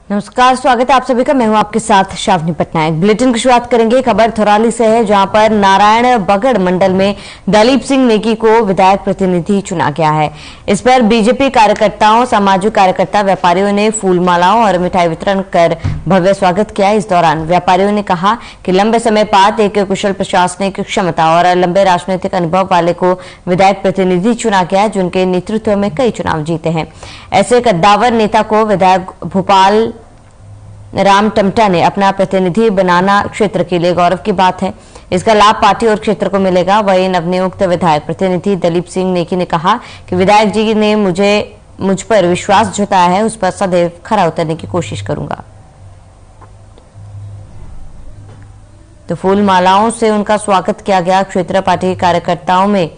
नमस्कार, स्वागत है आप सभी का। मैं हूं आपके साथ शावनी पटनायक। बुलेटिन की शुरुआत करेंगे खबर थौराली से है, जहां पर नारायण बगड़ मंडल में दलीप सिंह नेगी को विधायक प्रतिनिधि चुना गया है। इस पर बीजेपी कार्यकर्ताओं, सामाजिक कार्यकर्ता, व्यापारियों ने फूल मालाओं और मिठाई वितरण कर भव्य स्वागत किया। इस दौरान व्यापारियों ने कहा कि लंबे समय बाद एक कुशल प्रशासनिक क्षमता और लंबे राजनीतिक अनुभव वाले को विधायक प्रतिनिधि चुना गया, जिनके नेतृत्व में कई चुनाव जीते हैं। ऐसे कद्दावर नेता को विधायक भोपाल राम टमटा ने अपना प्रतिनिधि बनाना क्षेत्र के लिए गौरव की बात है। इसका लाभ पार्टी और क्षेत्र को मिलेगा। वही नवनियुक्त विधायक प्रतिनिधि दलीप सिंह नेगी ने कहा कि विधायक जी ने मुझ पर विश्वास जताया है, उस पर सदैव खरा उतरने की कोशिश करूंगा। तो फूल मालाओं से उनका स्वागत किया गया। क्षेत्र पार्टी कार्यकर्ताओं में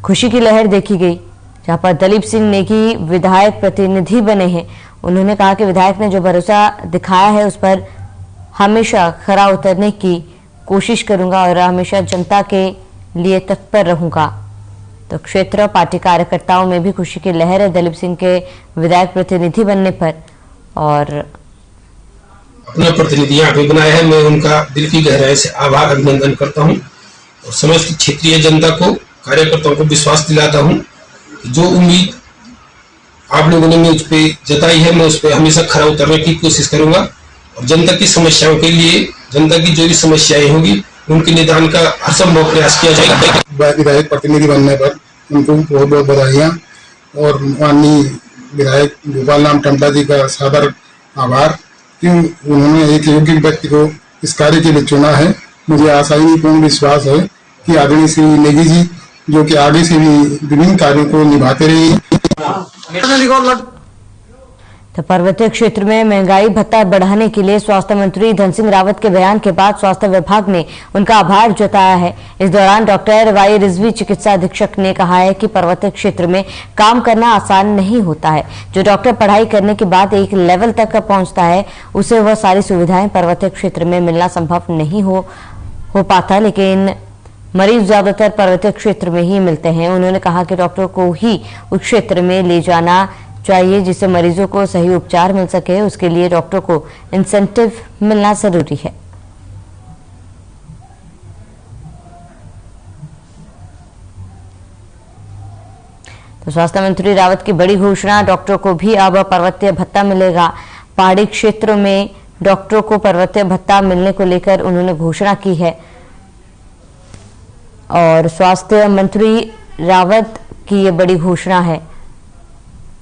खुशी की लहर देखी गई, जहां पर दलीप सिंह नेगी विधायक प्रतिनिधि बने हैं। उन्होंने कहा कि विधायक ने जो भरोसा दिखाया है, उस पर हमेशा खरा उतरने की कोशिश करूंगा और हमेशा जनता के लिए तत्पर रहूंगा। तो क्षेत्र पार्टी कार्यकर्ताओं में भी खुशी की लहर है दलीप सिंह के विधायक प्रतिनिधि बनने पर। और अपना प्रतिनिधि यहाँ पे बनाया है, मैं उनका दिल की गहराई से आभार अभिनंदन करता हूँ और समस्त क्षेत्रीय जनता को, कार्यकर्ताओं को विश्वास दिलाता हूँ कि जो उम्मीद आप लोगों ने मुझ पे जताई है, मैं उस पर हमेशा खरा उतरने की कोशिश करूंगा और जनता की समस्याओं के लिए, जनता की जो भी समस्याएं होंगी उनके निदान का हर संभव प्रयास किया जाएगा। विधायक प्रतिनिधि बनने पर उनको बहुत बहुत बधाइयाँ और माननीय विधायक भोपाल राम टमटा जी का सादर आभार कि उन्होंने एक योग्य व्यक्ति को इस कार्य के लिए चुना है। मुझे आशा ही पूर्ण विश्वास है कि आदरणीय श्री नेगी जी, जो कि आगे से भी विभिन्न कार्यों को निभाते रहे। तो पर्वतीय क्षेत्र में महंगाई भत्ता बढ़ाने के लिए स्वास्थ्य मंत्री धन सिंह रावत के बयान के बाद स्वास्थ्य विभाग ने उनका आभार जताया है। इस दौरान डॉक्टर वाई रिजवी चिकित्सा अधीक्षक ने कहा है कि पर्वतीय क्षेत्र में काम करना आसान नहीं होता है। जो डॉक्टर पढ़ाई करने के बाद एक लेवल तक पहुंचता है, उसे वह सारी सुविधाएं पर्वतीय क्षेत्र में मिलना संभव नहीं हो पाता, लेकिन मरीज ज्यादातर पर्वतीय क्षेत्र में ही मिलते हैं। उन्होंने कहा कि डॉक्टर को ही उस क्षेत्र में ले जाना चाहिए जिससे मरीजों को सही उपचार मिल सके। उसके लिए डॉक्टर को इंसेंटिव मिलना जरूरी है। तो स्वास्थ्य मंत्री रावत की बड़ी घोषणा, डॉक्टर को भी अब पर्वतीय भत्ता मिलेगा। पहाड़ी क्षेत्रों में डॉक्टरों को पर्वतीय भत्ता मिलने को लेकर उन्होंने घोषणा की है। और स्वास्थ्य मंत्री रावत की ये बड़ी घोषणा है,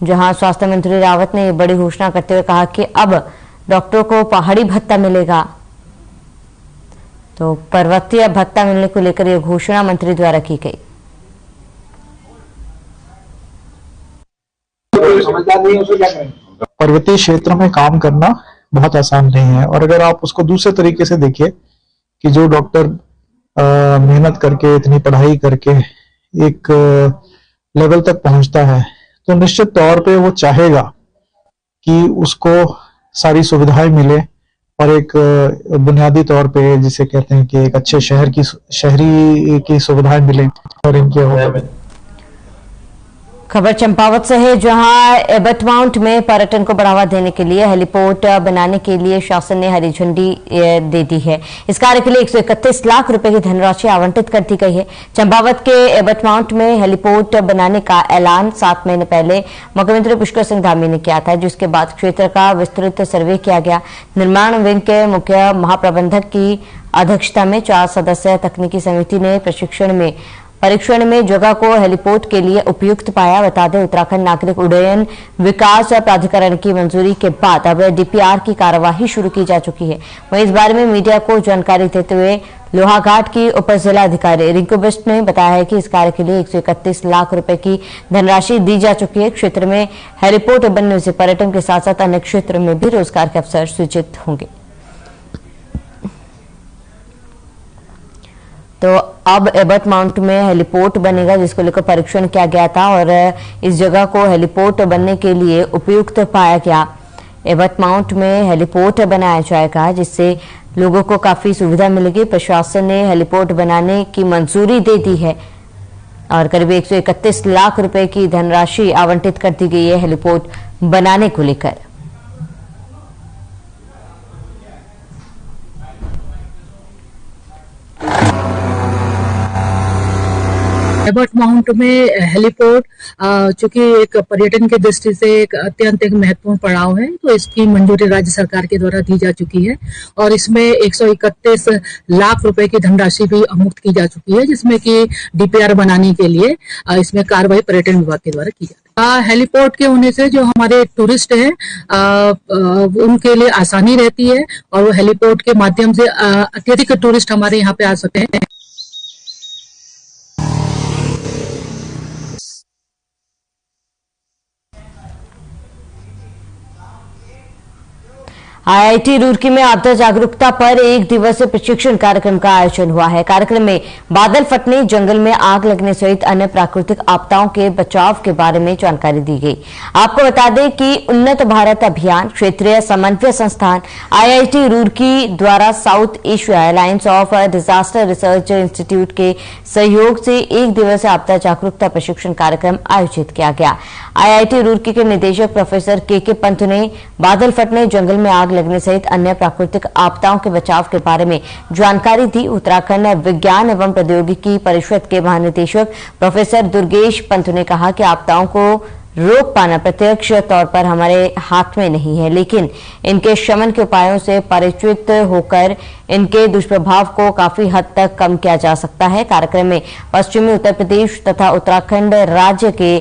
जहां स्वास्थ्य मंत्री रावत ने ये बड़ी घोषणा करते हुए कहा कि अब डॉक्टरों को पहाड़ी भत्ता मिलेगा। तो पर्वतीय भत्ता मिलने को लेकर यह घोषणा मंत्री द्वारा की गई। पर्वतीय क्षेत्र में काम करना बहुत आसान नहीं है, और अगर आप उसको दूसरे तरीके से देखिए कि जो डॉक्टर मेहनत करके, इतनी पढ़ाई करके एक लेवल तक पहुंचता है, तो निश्चित तौर पे वो चाहेगा कि उसको सारी सुविधाएं मिले और एक बुनियादी तौर पे जिसे कहते हैं कि एक अच्छे शहरी की सुविधाएं मिले। और इनके खबर चंपावत से है, जहां एबट माउंट में पर्यटन को बढ़ावा देने के लिए हेलीपोर्ट बनाने के लिए शासन ने हरी झंडी दे दी है। इस कार्य के लिए 131 लाख रुपए की धनराशि आवंटित कर दी गई है। चंपावत के एबट माउंट में हेलीपोर्ट बनाने का ऐलान 7 महीने पहले मुख्यमंत्री पुष्कर सिंह धामी ने किया था, जिसके बाद क्षेत्र का विस्तृत सर्वे किया गया। निर्माण विंग के मुख्य महाप्रबंधक की अध्यक्षता में 4 सदस्यीय तकनीकी समिति ने परीक्षण में जगह को हेलीपोर्ट के लिए उपयुक्त पाया। बता दें, उत्तराखंड नागरिक उड्डयन विकास प्राधिकरण की मंजूरी के बाद अब डीपीआर की कार्यवाही शुरू की जा चुकी है। वहीं इस बारे में मीडिया को जानकारी देते हुए लोहाघाट की उप जिला अधिकारी रिंकू बिष्ट ने बताया है कि इस कार्य के लिए 131 लाख रुपए की धनराशि दी जा चुकी है। क्षेत्र में हेलीपोर्ट बनने से पर्यटन के साथ साथ अन्य क्षेत्र में भी रोजगार के अवसर सृजित होंगे। तो अब एबट माउंट में हेलीपोर्ट बनेगा, जिसको लेकर परीक्षण किया गया था और इस जगह को हेलीपोर्ट बनने के लिए उपयुक्त पाया गया। एबट माउंट में हेलीपोर्ट बनाया जाएगा, जिससे लोगों को काफी सुविधा मिलेगी। प्रशासन ने हेलीपोर्ट बनाने की मंजूरी दे दी है और करीब 131 लाख रुपए की धनराशि आवंटित कर दी गई है हेलीपोर्ट बनाने को लेकर। एबट माउंट में हेलीपोर्ट चूंकि एक पर्यटन की दृष्टि से एक अत्यंत एक महत्वपूर्ण पड़ाव है, तो इसकी मंजूरी राज्य सरकार के द्वारा दी जा चुकी है और इसमें 131 लाख रुपए की धनराशि भी मुक्त की जा चुकी है, जिसमें कि डीपीआर बनाने के लिए इसमें कार्रवाई पर्यटन विभाग के द्वारा की जाती है। हेलीपोर्ट के होने से जो हमारे टूरिस्ट हैं उनके लिए आसानी रहती है और वो हेलीपोर्ट के माध्यम से अत्यधिक टूरिस्ट हमारे यहाँ पे आ सकते हैं। आईआईटी रुड़की में आपदा जागरूकता पर एक दिवसीय प्रशिक्षण कार्यक्रम का आयोजन हुआ है। कार्यक्रम में बादल फटने, जंगल में आग लगने सहित अन्य प्राकृतिक आपदाओं के बचाव के बारे में जानकारी दी गई। आपको बता दें कि उन्नत भारत अभियान, क्षेत्रीय समन्वय संस्थान आईआईटी रुड़की द्वारा south Asia alliance of disaster research institute के सहयोग से एक दिवसीय आपदा जागरूकता प्रशिक्षण कार्यक्रम आयोजित किया गया। आईआईटी रुड़की के निदेशक प्रोफेसर के पंत ने बादल फटने, जंगल में आग लगने सहित अन्य प्राकृतिक आपदाओं के बचाव के बारे में जानकारी दी। उत्तराखंड विज्ञान एवं प्रौद्योगिकी परिषद के महानिदेशक प्रोफेसर दुर्गेश पंत ने कहा कि आपदाओं को रोक पाना प्रत्यक्ष तौर पर हमारे हाथ में नहीं है, लेकिन इनके शमन के उपायों से परिचित होकर इनके दुष्प्रभाव को काफी हद तक कम किया जा सकता है। कार्यक्रम में पश्चिमी उत्तर प्रदेश तथा उत्तराखंड राज्य के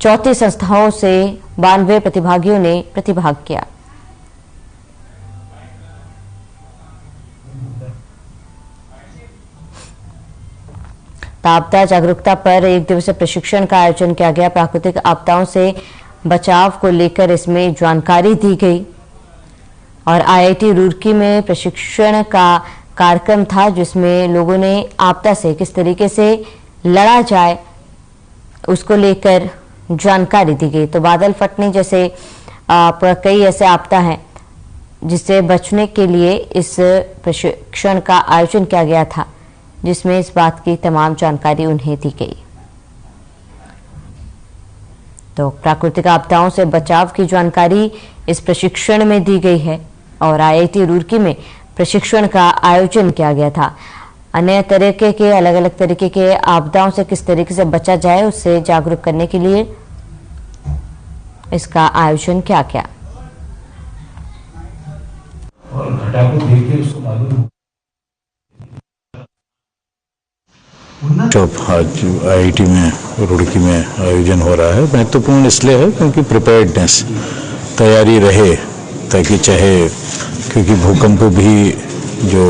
34 संस्थाओं से 92 प्रतिभागियों ने प्रतिभाग किया। आपदा जागरूकता पर एक दिवसीय प्रशिक्षण का आयोजन किया गया। प्राकृतिक आपदाओं से बचाव को लेकर इसमें जानकारी दी गई और आईआईटी रुड़की में प्रशिक्षण का कार्यक्रम था, जिसमें लोगों ने आपदा से किस तरीके से लड़ा जाए उसको लेकर जानकारी दी गई। तो बादल फटने जैसे कई ऐसे आपदा हैं जिससे बचने के लिए इस प्रशिक्षण का आयोजन किया गया था, जिसमें इस बात की तमाम जानकारी उन्हें दी गई। तो प्राकृतिक आपदाओं से बचाव की जानकारी इस प्रशिक्षण में दी गई है और आईआईटी रुड़की में प्रशिक्षण का आयोजन किया गया था। अन्य तरीके के अलग अलग तरीके के आपदाओं से किस तरीके से बचा जाए उससे जागरूक करने के लिए इसका आयोजन किया गया। और घटा को देख के उसको मालूम जब आज आईआईटी में रुड़की में आयोजन हो रहा है, महत्वपूर्ण इसलिए है क्योंकि प्रिपेयर्डनेस, तैयारी रहे, ताकि चाहे क्योंकि भूकंप भी जो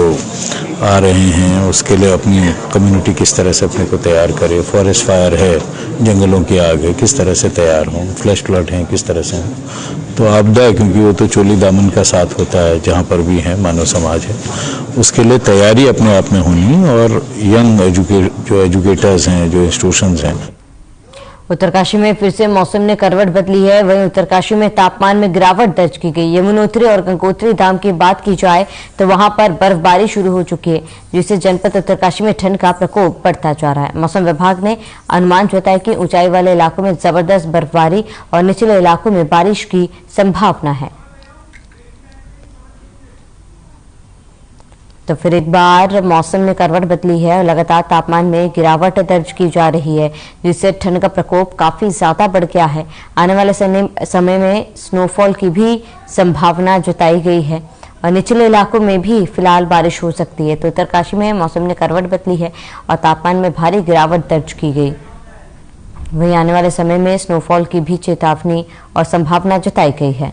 आ रहे हैं उसके लिए अपनी कम्युनिटी किस तरह से अपने को तैयार करे, फॉरेस्ट फायर है, जंगलों की आग है, किस तरह से तैयार हों, फ्लैश फ्लड है किस तरह से हों। तो आपदा क्योंकि वो तो चोली दामन का साथ होता है जहाँ पर भी है, मानव समाज है, उसके लिए तैयारी अपने आप में होनी और यंग जो एजुकेटर्स हैं, जो इंस्टीट्यूशंस हैं। उत्तरकाशी में फिर से मौसम ने करवट बदली है। वहीं उत्तरकाशी में तापमान में गिरावट दर्ज की गई। यमुनोत्री और गंगोत्री धाम की बात की जाए तो वहां पर बर्फबारी शुरू हो चुकी है, जिससे जनपद उत्तरकाशी में ठंड का प्रकोप बढ़ता जा रहा है। मौसम विभाग ने अनुमान जताया कि ऊंचाई वाले इलाकों में जबरदस्त बर्फबारी और निचले इलाकों में बारिश की संभावना है। तो फिर एक बार मौसम में करवट बदली है और लगातार तापमान में गिरावट दर्ज की जा रही है, जिससे ठंड का प्रकोप काफी ज्यादा बढ़ गया है। आने वाले समय में स्नोफॉल की भी संभावना जताई गई है और निचले इलाकों में भी फिलहाल बारिश हो सकती है। तो उत्तरकाशी में मौसम ने करवट बदली है और तापमान में भारी गिरावट दर्ज की गई। वहीं आने वाले समय में स्नोफॉल की भी चेतावनी और संभावना जताई गई है।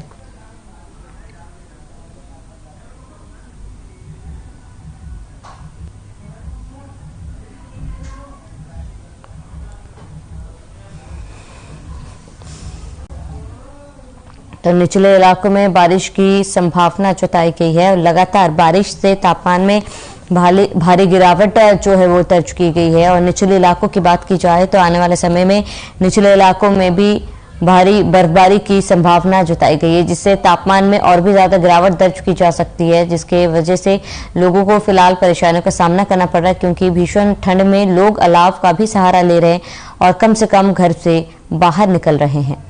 तो निचले इलाकों में बारिश की संभावना जताई गई है और लगातार बारिश से तापमान में भारी गिरावट जो है वो दर्ज की गई है। और निचले इलाकों की बात की जाए तो आने वाले समय में निचले इलाकों में भी भारी बर्फबारी की संभावना जताई गई है, जिससे तापमान में और भी ज्यादा गिरावट दर्ज की जा सकती है, जिसके वजह से लोगों को फिलहाल परेशानियों का सामना करना पड़ रहा है, क्योंकि भीषण ठंड में लोग अलाव का भी सहारा ले रहे हैं और कम से कम घर से बाहर निकल रहे हैं।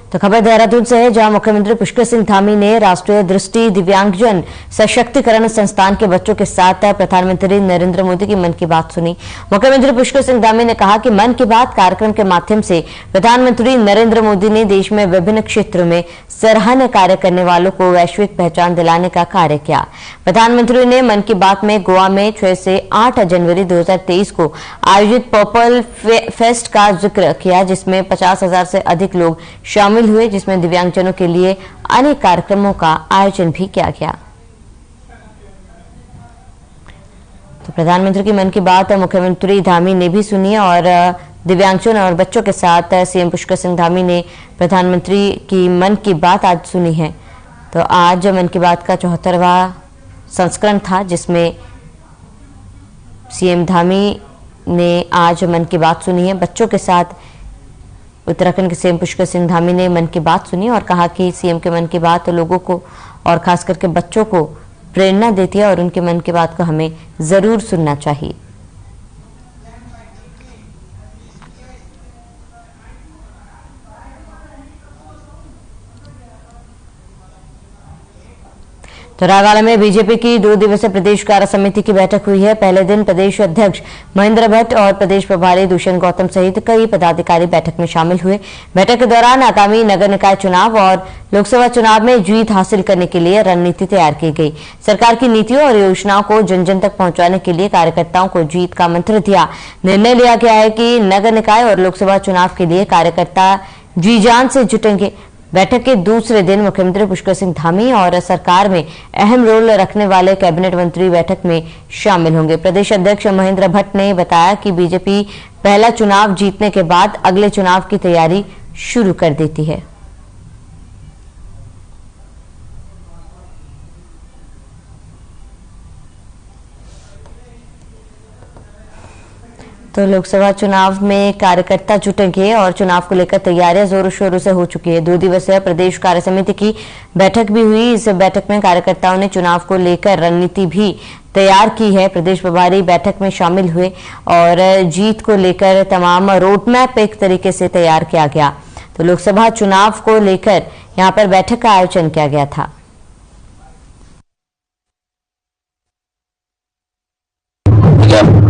तो खबर देहरादून से है, जहां मुख्यमंत्री पुष्कर सिंह धामी ने राष्ट्रीय दृष्टि दिव्यांगजन सशक्तिकरण संस्थान के बच्चों के साथ प्रधानमंत्री नरेंद्र मोदी की मन की बात सुनी। मुख्यमंत्री पुष्कर सिंह धामी ने कहा कि मन की बात कार्यक्रम के माध्यम से प्रधानमंत्री नरेंद्र मोदी ने देश में विभिन्न क्षेत्रों में सराहनीय कार्य करने वालों को वैश्विक पहचान दिलाने का कार्य किया। प्रधानमंत्री ने मन की बात में गोवा में 6 से 8 जनवरी 2023 को आयोजित पर्पल फेस्ट का जिक्र किया, जिसमें 50,000 से अधिक लोग शामिल हुए, जिसमें दिव्यांगजनों के लिए अनेक कार्यक्रमों का आयोजन भी किया गया। तो प्रधानमंत्री की मन की बात मुख्यमंत्री धामी ने भी सुनी और दिव्यांगजन और बच्चों के साथ सीएम पुष्कर सिंह धामी ने प्रधानमंत्री की मन की बात आज सुनी है। तो आज मन की बात का 74वां संस्करण था, जिसमें सीएम धामी ने आज मन की बात सुनी है। बच्चों के साथ उत्तराखंड के सीएम पुष्कर सिंह धामी ने मन की बात सुनी और कहा कि सीएम के मन की बात लोगों को और खास करके बच्चों को प्रेरणा देती है और उनके मन की बात को हमें जरूर सुनना चाहिए। तो रायवाला में बीजेपी की 2 दिवसीय प्रदेश कार्य समिति की बैठक हुई है। पहले दिन प्रदेश अध्यक्ष महेंद्र भट्ट और प्रदेश प्रभारी दुष्यंत गौतम सहित कई पदाधिकारी बैठक में शामिल हुए। बैठक के दौरान आगामी नगर निकाय चुनाव और लोकसभा चुनाव में जीत हासिल करने के लिए रणनीति तैयार की गई। सरकार की नीतियों और योजनाओं को जन जन तक पहुंचाने के लिए कार्यकर्ताओं को जीत का मंत्र दिया। निर्णय लिया गया है कि नगर निकाय और लोकसभा चुनाव के लिए कार्यकर्ता जी जान से जुटेंगे। बैठक के दूसरे दिन मुख्यमंत्री पुष्कर सिंह धामी और सरकार में अहम रोल रखने वाले कैबिनेट मंत्री बैठक में शामिल होंगे। प्रदेश अध्यक्ष महेंद्र भट्ट ने बताया कि बीजेपी पहला चुनाव जीतने के बाद अगले चुनाव की तैयारी शुरू कर देती है। तो लोकसभा चुनाव में कार्यकर्ता जुटेंगे और चुनाव को लेकर तैयारियां जोरों शोरों से हो चुकी है। 2 दिवसीय प्रदेश कार्य समिति की बैठक भी हुई। इस बैठक में कार्यकर्ताओं ने चुनाव को लेकर रणनीति भी तैयार की है। प्रदेश प्रभारी बैठक में शामिल हुए और जीत को लेकर तमाम रोड मैप एक तरीके से तैयार किया गया। तो लोकसभा चुनाव को लेकर यहाँ पर बैठक का आयोजन किया गया था।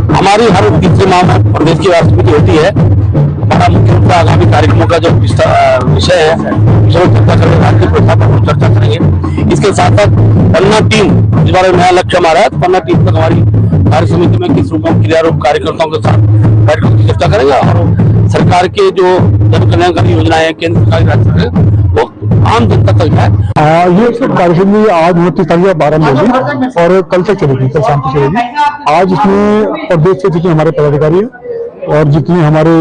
हमारी हर तीसरे माह में प्रदेश की राष्ट्रपति होती है। हमारा मुख्यमंत्री आगामी कार्यक्रमों का जो विषय है उसमें चर्चा करेंगे, राज्य प्रथा पर हम चर्चा करेंगे। इसके साथ साथ पन्ना टीम, इस बार नया लक्ष्य हमारा है। पन्ना टीम तक हमारी कार्य समिति में किस रूप में क्रियारूप कार्यकर्ताओं के साथ बैठकर की चर्चा करेंगे और सरकार के जो जन कल्याणकारी योजनाएं हैं केंद्र सरकार की, राज्य सरकार वो आम जनता तक है। ये कार्यक्रम आज 29 तारीख 12 में होगी और कल तक चलेगी, कल शाम तक चलेगी। आज इसमें प्रदेश से जितने हमारे पदाधिकारी हैं और जितने हमारे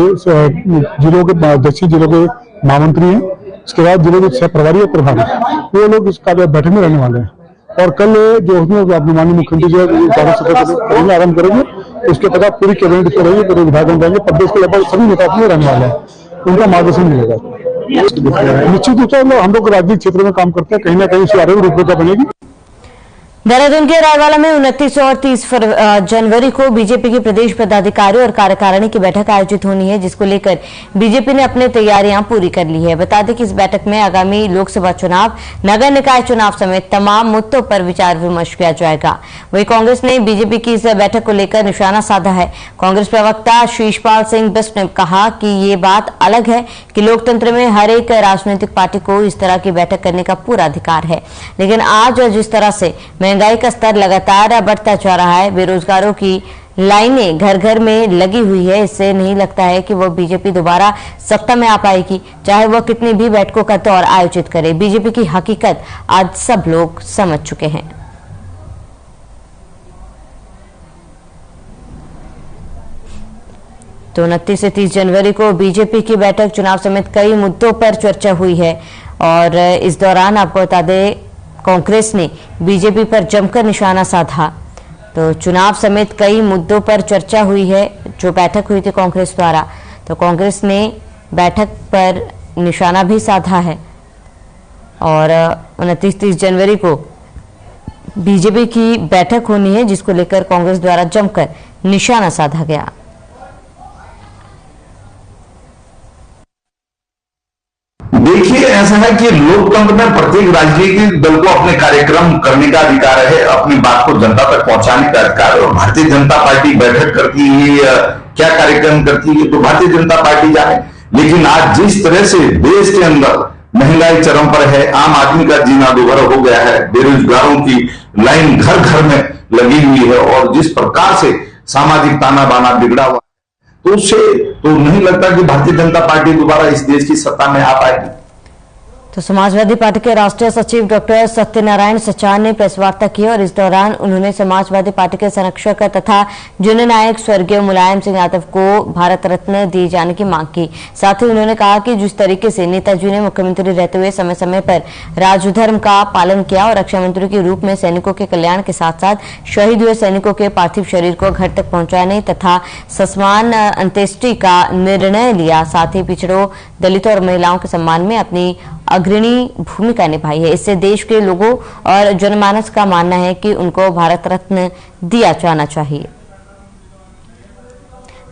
जिलों के दक्षिण जिलों के महामंत्री हैं, इसके बाद जिले के सह प्रभारी और प्रभारी, वो लोग इस कार्य बैठक में रहने वाले हैं। और कल जो उसमें माननीय मुख्यमंत्री जो आरम्भ करेंगे, उसके बाद पूरी कैबिनेट को रहेगी, पूरे विधायक रहेंगे, प्रदेश के लगभग सभी नेता अपने रहने वाले हैं, उनका मार्गदर्शन मिलेगा। निश्चित रूप से हम लोग राज्य क्षेत्र में काम करते हैं, कहीं ना कहीं उसकी आगे रूपरेखा बनेगी। देहरादून के रायवाला में 29 और 30 जनवरी को बीजेपी के प्रदेश पदाधिकारी और कार्यकारिणी की बैठक आयोजित होनी है, जिसको लेकर बीजेपी ने अपनी तैयारियां पूरी कर ली है। बता दें कि इस बैठक में आगामी लोकसभा चुनाव, नगर निकाय चुनाव समेत तमाम मुद्दों पर विचार विमर्श किया जाएगा। वहीं कांग्रेस ने बीजेपी की इस बैठक को लेकर निशाना साधा है। कांग्रेस प्रवक्ता शीशपाल सिंह बिष्ट ने कहा कि ये बात अलग है कि लोकतंत्र में हर एक राजनीतिक पार्टी को इस तरह की बैठक करने का पूरा अधिकार है, लेकिन आज जिस तरह से महंगाई का स्तर लगातार बढ़ता जा रहा है, बेरोजगारों की लाइनें घर घर में लगी हुई है, इससे नहीं लगता है कि वो बीजेपी दोबारा सत्ता में आ पाएगी, चाहे वो कितनी भी बैठकों का दौर आयोजित करे। बीजेपी की हकीकत आज सब लोग समझ चुके हैं। तो 29 से 30 जनवरी को बीजेपी की बैठक, चुनाव समेत कई मुद्दों पर चर्चा हुई है और इस दौरान आपको बता दें कांग्रेस ने बीजेपी पर जमकर निशाना साधा। तो चुनाव समेत कई मुद्दों पर चर्चा हुई है, जो बैठक हुई थी कांग्रेस द्वारा। तो कांग्रेस ने बैठक पर निशाना भी साधा है और 29-30 जनवरी को बीजेपी की बैठक होनी है, जिसको लेकर कांग्रेस द्वारा जमकर निशाना साधा गया। देखिए, ऐसा है कि लोकतंत्र में प्रत्येक राजनीतिक दल को अपने कार्यक्रम करने का अधिकार है, अपनी बात को जनता तक पहुंचाने का अधिकार है। और भारतीय जनता पार्टी बैठक करती है, क्या कार्यक्रम करती है तो भारतीय जनता पार्टी जाने। लेकिन आज जिस तरह से देश के अंदर महंगाई चरम पर है, आम आदमी का जीना दुभर हो गया है, बेरोजगारों की लाइन घर घर में लगी हुई है, और जिस प्रकार से सामाजिक ताना बाना बिगड़ा हुआ, तो उससे तो नहीं लगता कि भारतीय जनता पार्टी दोबारा इस देश की सत्ता में आ पाएगी। तो समाजवादी पार्टी के राष्ट्रीय सचिव डॉक्टर सत्यनारायण सचान ने प्रेस वार्ता की और इस दौरान उन्होंने समाजवादी पार्टी के संरक्षक तथा जननायक स्वर्गीय मुलायम सिंह यादव को भारत रत्न दिए जाने की मांग की। साथ ही उन्होंने कहा कि जिस तरीके से नेताजी ने मुख्यमंत्री रहते हुए समय समय पर राजधर्म का पालन किया और रक्षा मंत्री के रूप में सैनिकों के कल्याण के साथ साथ शहीद हुए सैनिकों के पार्थिव शरीर को घर तक पहुंचाने तथा ससमान अंत्येष्टि का निर्णय लिया, साथ ही पिछड़ों, दलितों और महिलाओं के सम्मान में अपनी अग्रणी भूमिका निभाई है। इससे देश के लोगों और जनमानस का मानना है कि उनको भारत रत्न दिया जाना चाहिए।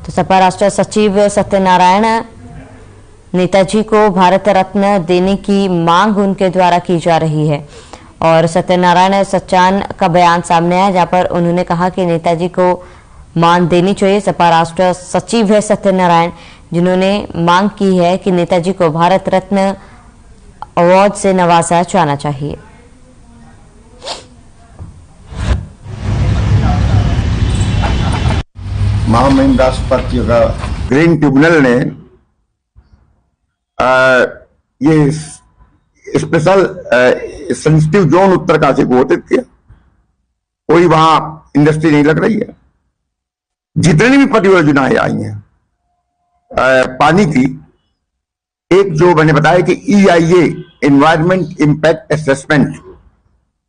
तो सपा राष्ट्रीय सचिव सत्यनारायण नेताजी को भारत रत्न देने की मांग उनके द्वारा की जा रही है और सत्यनारायण सचान का बयान सामने आया जहां पर उन्होंने कहा कि नेताजी को मान देनी चाहिए। सपा राष्ट्रीय सचिव है सत्यनारायण, जिन्होंने मांग की है कि नेताजी को भारत रत्न अवार्ड से नवाजा जाना चाहिए। महामहिम राष्ट्रपति का ग्रीन ट्रिब्यूनल ने ये स्पेशल सेंसिटिव जोन उत्तरकाशी को घोषित किया। कोई वहां इंडस्ट्री नहीं लग रही है। जितनी भी परियोजनाएं आई हैं पानी की, एक जो मैंने बताया कि EIA एनवायरमेंट इम्पैक्ट असेसमेंट,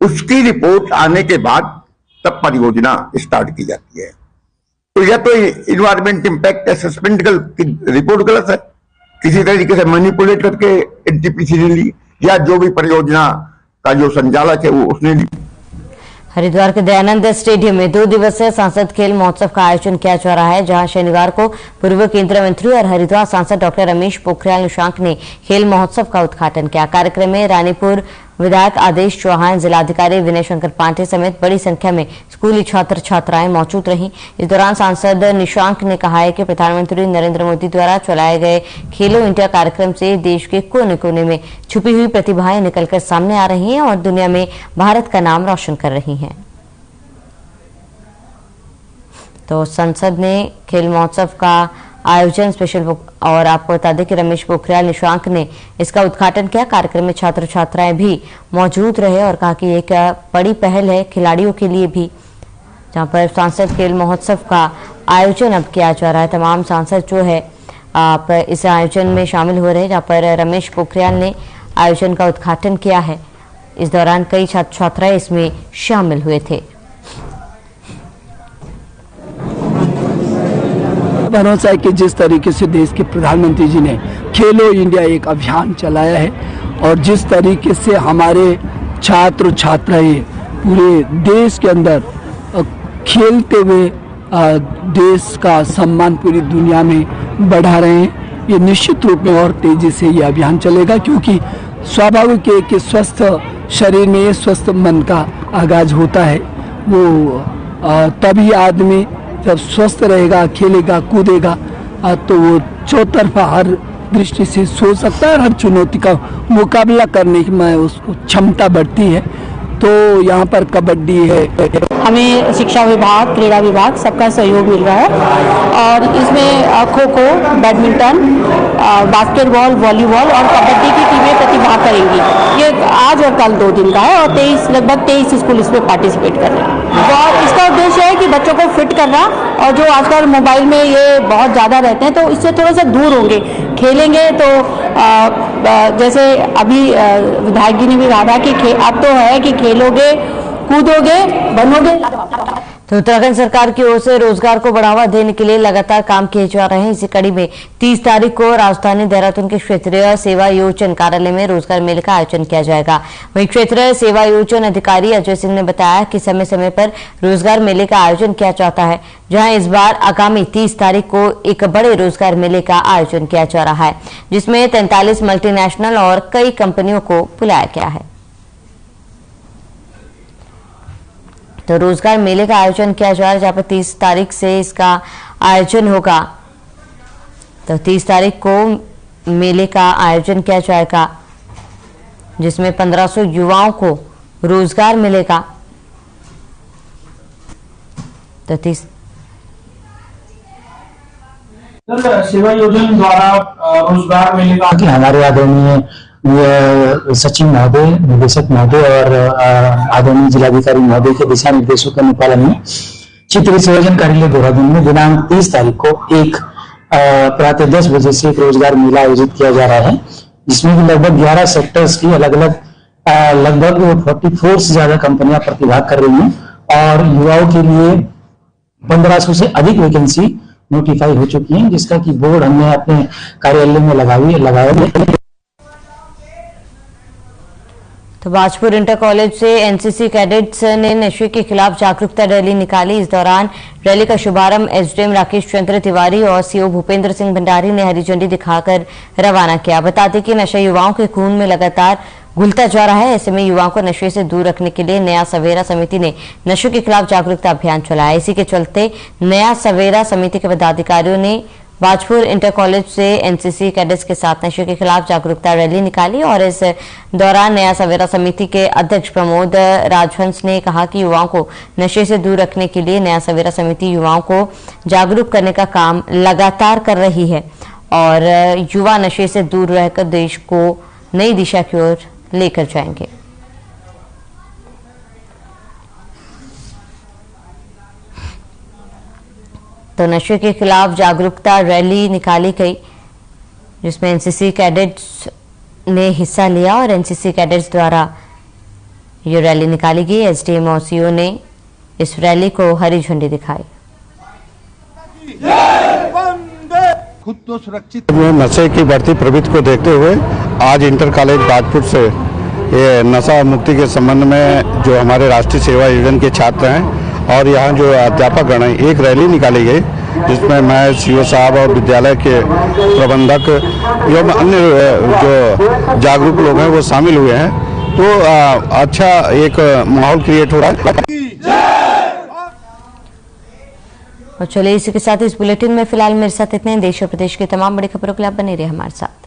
उसकी रिपोर्ट आने के बाद तब परियोजना स्टार्ट की जाती है। तो यह तो एनवायरमेंट इम्पैक्ट असेसमेंट की रिपोर्ट गलत है, किसी तरीके से मैनिपुलेट करके NTPC ने ली, या जो भी परियोजना का जो संचालक है वो उसने ली। हरिद्वार के दयानंद स्टेडियम में 2 दिवसीय सांसद खेल महोत्सव का आयोजन किया जा रहा है, जहां शनिवार को पूर्व केंद्रीय मंत्री और हरिद्वार सांसद डॉक्टर रमेश पोखरियाल निशंक ने खेल महोत्सव का उद्घाटन किया। कार्यक्रम में रानीपुर विधायक आदेश चौहान, जिलाधिकारी विनय शंकर पांडे समेत बड़ी संख्या में स्कूली छात्र छात्राएं मौजूद रहीं। इस दौरान सांसद निशंक ने कहा है कि प्रधानमंत्री नरेंद्र मोदी द्वारा चलाए गए खेलो इंडिया कार्यक्रम से देश के कोने कोने में छुपी हुई प्रतिभाएं निकलकर सामने आ रही हैं और दुनिया में भारत का नाम रोशन कर रही हैं। तो संसद ने खेल महोत्सव का आयोजन स्पेशल और आपको बता दें कि रमेश पोखरियाल निशंक ने इसका उद्घाटन किया। कार्यक्रम में छात्र छात्राएं भी मौजूद रहे और कहा कि एक बड़ी पहल है खिलाड़ियों के लिए भी, जहां पर सांसद खेल महोत्सव का आयोजन अब किया जा रहा है। तमाम सांसद जो है आप इस आयोजन में शामिल हो रहे हैं, जहां पर रमेश पोखरियाल ने आयोजन का उद्घाटन किया है। इस दौरान कई छात्र छात्राएं इसमें शामिल हुए थे। भरोसा है कि जिस तरीके से देश के प्रधानमंत्री जी ने खेलो इंडिया एक अभियान चलाया है और जिस तरीके से हमारे छात्र छात्राएं पूरे देश के अंदर खेलते हुए देश का सम्मान पूरी दुनिया में बढ़ा रहे हैं, ये निश्चित रूप में और तेजी से ये अभियान चलेगा, क्योंकि स्वाभाविक है कि स्वस्थ शरीर में स्वस्थ मन का आगाज होता है। वो तभी आदमी जब स्वस्थ रहेगा, खेलेगा, कूदेगा, तो वो चौतरफा हर दृष्टि से सोच सकता है और हर चुनौती का मुकाबला करने में उसको क्षमता बढ़ती है। तो यहाँ पर कबड्डी है, हमें शिक्षा विभाग, क्रीड़ा विभाग सबका सहयोग मिल रहा है और इसमें kho kho, badminton, basketball, volleyball और कबड्डी की टीमें प्रतिभाग करेंगी। ये आज और कल 2 दिन का है और लगभग 23 स्कूल इसमें पार्टिसिपेट कर रहे हैं और इसका उद्देश्य है कि बच्चों को फिट करना, और जो आजकल मोबाइल में ये बहुत ज़्यादा रहते हैं तो इससे थोड़ा सा दूर होंगे, खेलेंगे। तो जैसे अभी विधायक जी ने भी कहा कि अब तो है कि खेलोगे, कूदोगे, बनोगे। तो उत्तराखंड सरकार की ओर से रोजगार को बढ़ावा देने के लिए लगातार काम किए जा रहे हैं। इसी कड़ी में 30 तारीख को राजधानी देहरादून के क्षेत्रीय सेवा योजन कार्यालय में रोजगार मेले का आयोजन किया जाएगा। वहीं क्षेत्रीय सेवा योजन अधिकारी अजय सिंह ने बताया कि समय समय पर रोजगार मेले का आयोजन किया जाता है, जहां इस बार आगामी 30 तारीख को एक बड़े रोजगार मेले का आयोजन किया जा रहा है, जिसमें 43 मल्टीनेशनल और कई कंपनियों को बुलाया गया है। तो रोजगार मेले का आयोजन किया जा रहा है, जहां पर 30 तारीख से इसका आयोजन होगा। तो 30 तारीख को मेले का आयोजन किया जाएगा, जिसमें 1500 युवाओं को रोजगार मिलेगा। तो 30 सेवा योजन द्वारा रोजगार मेले का हमारे आदरणीय सचिव महोदय, निदेशक महोदय और आदरणीय जिलाधिकारी महोदय के दिशा निर्देशों के अनुपालन में क्षेत्रीय सेवा योजन कार्यालय देहरादून में दिनांक 30 तारीख को एक प्रातः 10 बजे से एक रोजगार मेला आयोजित किया जा रहा है, जिसमें लगभग 11 सेक्टर्स की अलग अलग लगभग 44 से ज्यादा कंपनियां प्रतिभाग कर रही हैं और युवाओं के लिए 1500 से अधिक वैकेंसी नोटिफाई हो चुकी है, जिसका की बोर्ड हमने अपने कार्यालय में लगाया। तो बाजपुर इंटर कॉलेज से एनसीसी कैडेट्स ने नशे के खिलाफ जागरूकता रैली निकाली। इस दौरान रैली का शुभारंभ एसडीएम राकेश चंद्र तिवारी और सीओ भूपेंद्र सिंह भंडारी ने हरी झंडी दिखाकर रवाना किया। बता दें कि नशा युवाओं के खून में लगातार घुलता जा रहा है। ऐसे में युवाओं को नशे से दूर रखने के लिए नया सवेरा समिति ने नशे के खिलाफ जागरूकता अभियान चलाया। इसी के चलते नया सवेरा समिति के पदाधिकारियों ने बाजपुर इंटर कॉलेज से एनसीसी कैडेट्स के साथ नशे के खिलाफ जागरूकता रैली निकाली और इस दौरान नया सवेरा समिति के अध्यक्ष प्रमोद राजहंस ने कहा कि युवाओं को नशे से दूर रखने के लिए नया सवेरा समिति युवाओं को जागरूक करने का काम लगातार कर रही है और युवा नशे से दूर रहकर देश को नई दिशा की ओर लेकर जाएंगे। तो नशे के खिलाफ जागरूकता रैली निकाली गई, जिसमें एनसीसी कैडेट्स ने हिस्सा लिया और एनसीसी कैडेट्स द्वारा ये रैली निकाली गई। एसडीएम और सीओ ने इस रैली को हरी झंडी दिखाई। खुद तो सुरक्षित नशे की बढ़ती प्रवृत्ति को देखते हुए आज इंटर कॉलेज बाजपुर से ये नशा मुक्ति के संबंध में जो हमारे राष्ट्रीय सेवा योजन के छात्र हैं और यहाँ जो अध्यापक गण हैं, एक रैली निकाली गई जिसमें मैं सीओ साहब और विद्यालय के प्रबंधक एवं अन्य जो जागरूक लोग हैं वो शामिल हुए हैं। तो अच्छा एक माहौल क्रिएट हो रहा है। और चलिए इसी के साथ इस बुलेटिन में फिलहाल मेरे साथ इतने। देश और प्रदेश की तमाम बड़ी खबरों के लिए आप बने रहिए हमारे साथ।